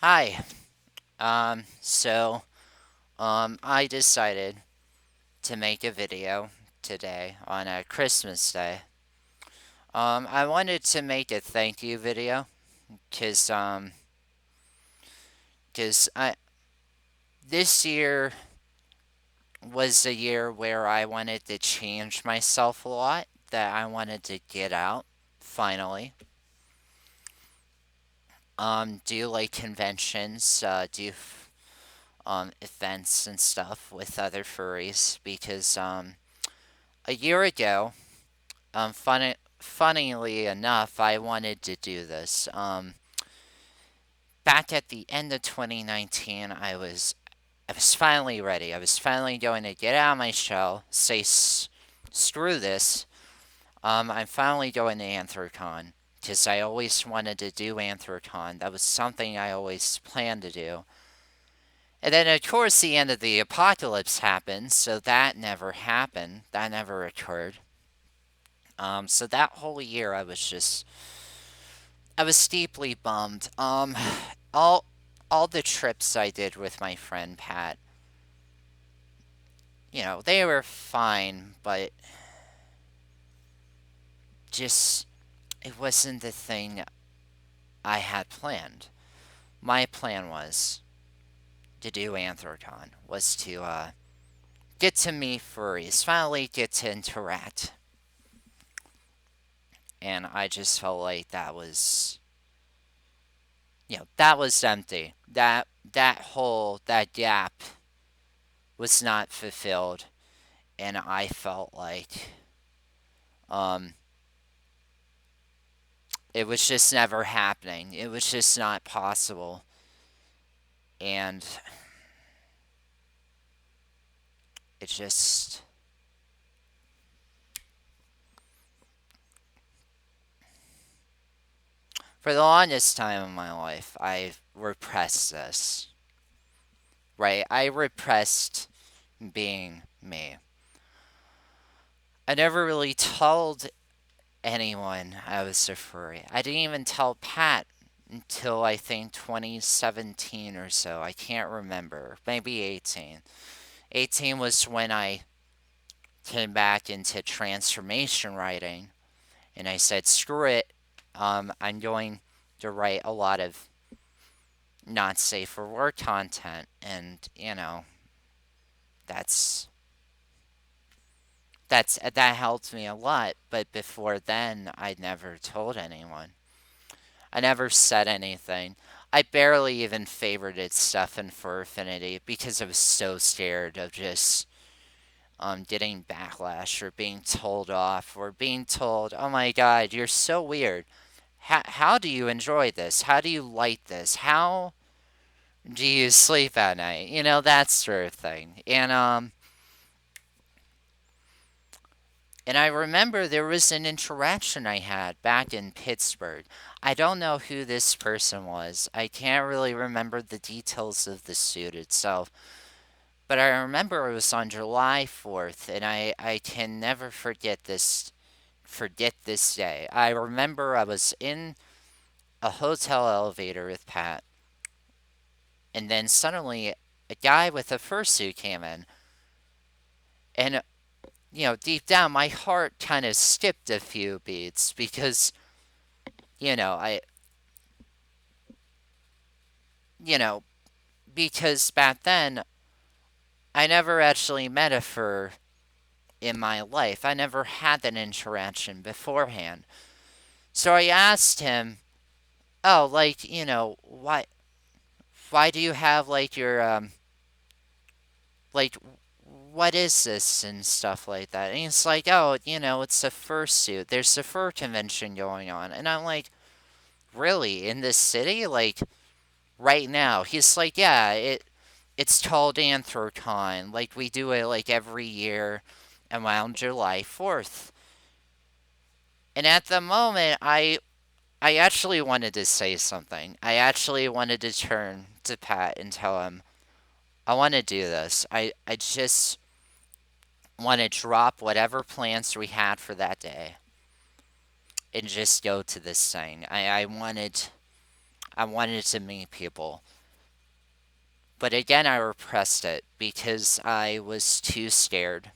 Hi. I decided to make a video today on a Christmas Day. I wanted to make a thank you video because, um, 'cause this year was a year where I wanted to change myself a lot, that I wanted to get out, finally. Do like conventions, events and stuff with other furries because, a year ago, funnily enough, I wanted to do this. Back at the end of 2019, I was finally ready. I was finally going to get out of my shell, say screw this. I'm finally going to Anthrocon because I always wanted to do Anthrocon. That was something I always planned to do. And then, of course, the end of the apocalypse happened, so that never happened. That never occurred. So that whole year, I was deeply bummed. All all the trips I did with my friend Pat, they were fine, but just it wasn't the thing I had planned. My plan was to do Anthrocon, was to get to meet furries, finally get to interact, and I just felt like that was empty. That gap was not fulfilled, and I felt like um it was just never happening. It was just not possible. And it just, for the longest time in my life, I repressed this, right? I repressed being me. I never really told anyone I was a furry. I didn't even tell Pat until I think 2017 or so. I can't remember. Maybe 18. 18 was when I came back into transformation writing, and I said, screw it. I'm going to write a lot of not safe for work content, and that's that helped me a lot. But before then, I never told anyone. I never said anything. I barely even favorited stuff in Fur Affinity because I was so scared of just getting backlash or being told off or being told, oh my god, you're so weird. How do you enjoy this? How do you like this? How do you sleep at night? That sort of thing. And I remember there was an interaction I had back in Pittsburgh. I don't know who this person was. I can't really remember the details of the suit itself. But I remember it was on July 4th, and I can never forget this day. I remember I was in a hotel elevator with Pat, and then suddenly a guy with a fursuit came in, and deep down my heart kind of skipped a few beats because you know I you know because back then I never actually met a fur in my life. I never had that interaction beforehand. So I asked him, "Oh, like, why do you have like your like what is this and stuff like that?" And he's like, "Oh, it's a fursuit. There's a fur convention going on." And I'm like, "Really? In this city? Like right now?" He's like, "Yeah, it's called Anthrocon. Like we do it like every year around July 4th." And at the moment, I actually wanted to say something. I actually wanted to turn to Pat and tell him, I want to do this. I just want to drop whatever plans we had for that day and just go to this thing. I wanted to meet people. But again, I repressed it because I was too scared.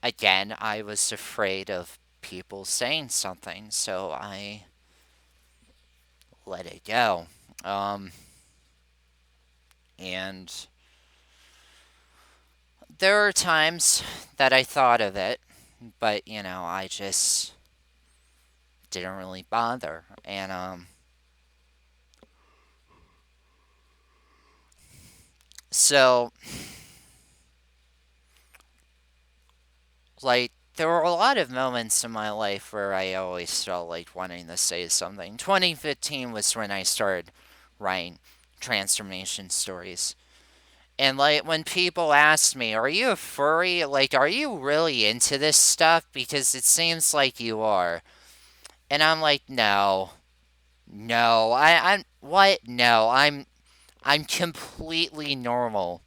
Again, I was afraid of people saying something, so I let it go. Um, and there are times that I thought of it, but I just didn't really bother. And so like there were a lot of moments in my life where I always felt like wanting to say something. 2015 was when I started writing transformation stories. And like when people ask me, "Are you a furry? Like, are you really into this stuff? Because it seems like you are." And I'm like, "No, no, I'm what? No, I'm completely normal.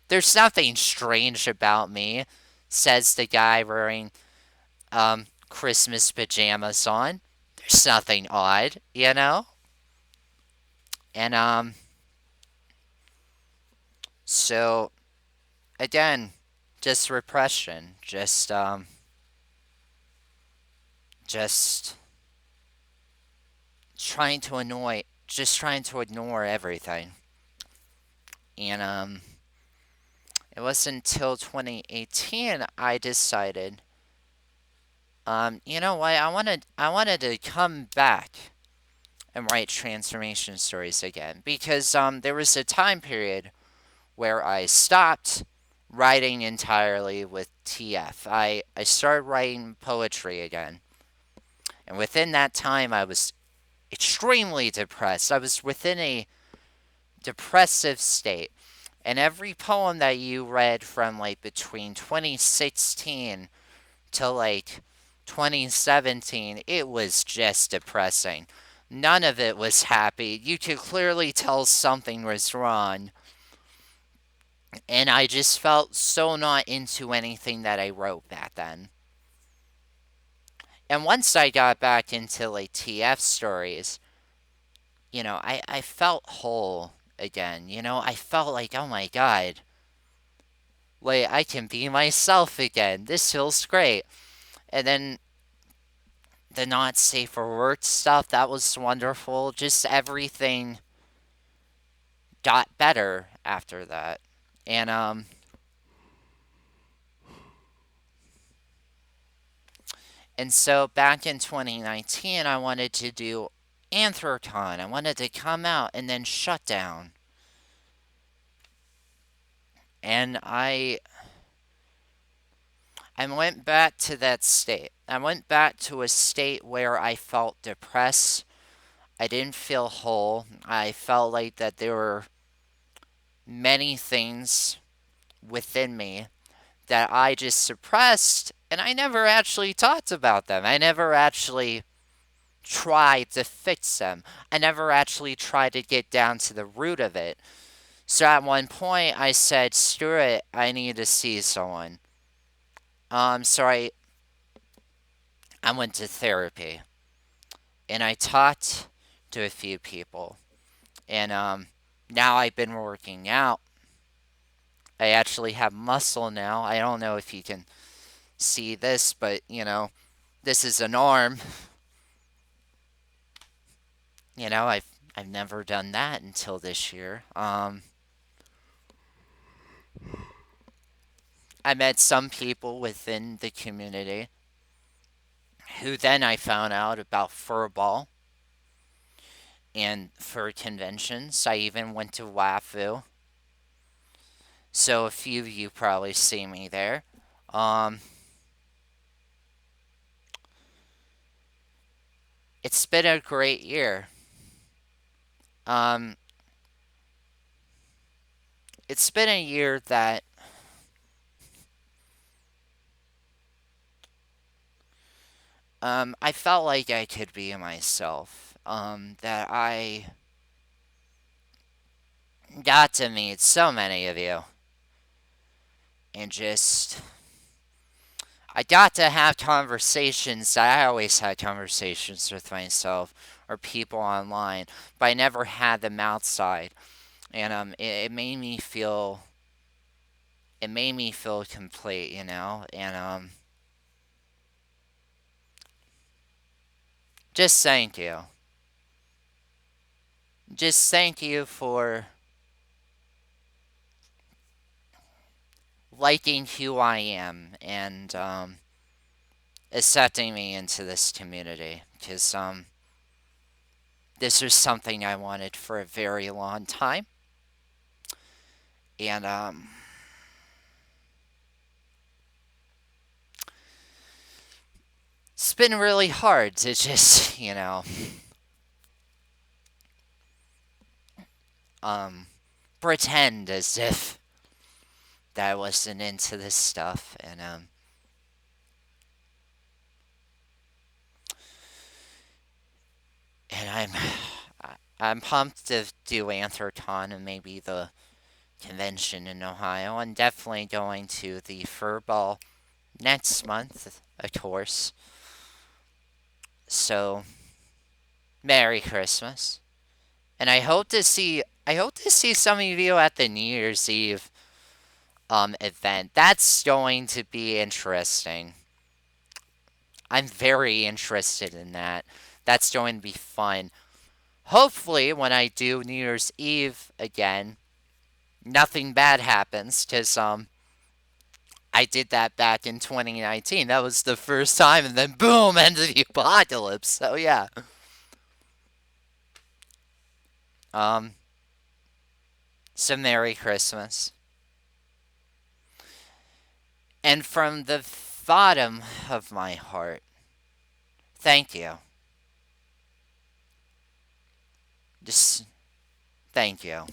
There's nothing strange about me," says the guy wearing Christmas pajamas on. There's nothing odd. And so again, just repression, just trying to ignore everything. And it wasn't until 2018 I decided, you know what, I wanted to come back and write transformation stories again because there was a time period where I stopped writing entirely with TF. I started writing poetry again. And within that time, I was extremely depressed. I was within a depressive state. And every poem that you read from like between 2016 to like 2017, it was just depressing. None of it was happy. You could clearly tell something was wrong. And I just felt so not into anything that I wrote back then. And once I got back into like TF stories, I felt whole again. I felt like, oh my god, like I can be myself again. This feels great. And then the not safe for work stuff, that was wonderful. Just everything got better after that. And so back in 2019 I wanted to do Anthrocon. I wanted to come out and then shut down. And I went back to that state. I went back to a state where I felt depressed. I didn't feel whole. I felt like that there were many things within me that I just suppressed, and I never actually talked about them. I never actually tried to fix them. I never actually tried to get down to the root of it. So at one point, I said, screw it, I need to see someone. So I went to therapy, and I talked to a few people, and now I've been working out. I actually have muscle now. I don't know if you can see this, but this is an arm. I've never done that until this year. I met some people within the community who then I found out about furball and fur conventions. I even went to WAFU, so a few of you probably see me there. Um, it's been a great year. Um, it's been a year that I felt like I could be myself. That I got to meet so many of you and just I got to have conversations that I always had conversations with myself or people online, but I never had them outside. And it made me feel complete, and just thank you. Just thank you for liking who I am and accepting me into this community because this was something I wanted for a very long time, and it's been really hard to just um pretend as if that I wasn't into this stuff, and I'm pumped to do Anthrocon and maybe the convention in Ohio. I'm definitely going to the Fur Ball next month, of course. So, Merry Christmas. And I hope to see some of you at the New Year's Eve event. That's going to be interesting. I'm very interested in that. That's going to be fun. Hopefully, when I do New Year's Eve again, nothing bad happens because I did that back in 2019. That was the first time, and then boom, ended the apocalypse. So yeah. Um. So Merry Christmas, and from the bottom of my heart, thank you. Just thank you.